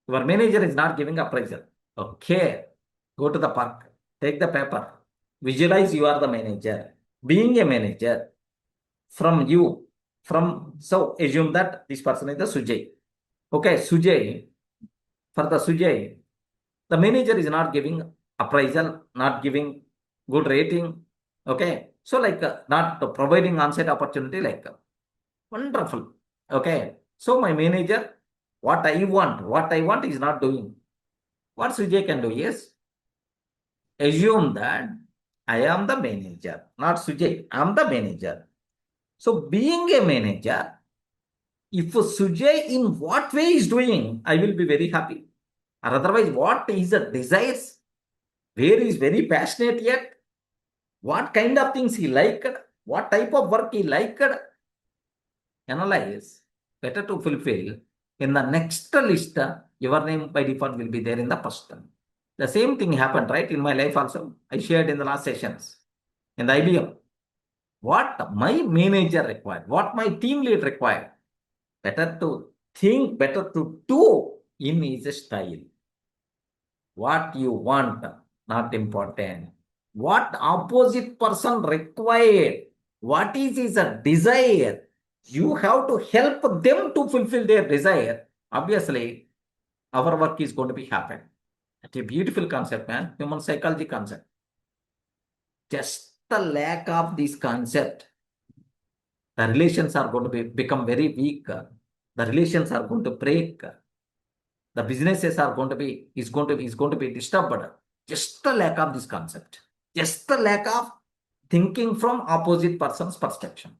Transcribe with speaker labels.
Speaker 1: Your manager is not giving appraisal. Okay, go to the park, take the paper, visualize you are the manager. Being a manager, from you, so assume that this person is the Sujay. Okay, Sujay, for the Sujay, the manager is not giving appraisal, not giving good rating. Okay, so like not providing on-site opportunity, like wonderful. Okay, so my manager, what I want is not doing. What Sujay can do is assume that I am the manager, not Sujay. I am the manager. So being a manager, if Sujay in what way is doing, I will be very happy. Or otherwise, what is the desires? Where is very passionate yet? What kind of things he liked? What type of work he liked? Analyze. Better to fulfill. In the next list, your name by default will be there in the first. The same thing happened, right? In my life also. I shared in the last sessions. In the IBM. What my manager required, what my team lead required. Better to think, better to do in his style. What you want, not important. What opposite person required, what is his desire, you have to help them to fulfill their desire. Obviously, our work is going to be happen. It's a beautiful concept, man. Human psychology concept. Just the lack of this concept, the relations are going to become very weak. The relations are going to break. The businesses are going to be is going to be disturbed. Just the lack of this concept. Just the lack of thinking from opposite person's perception.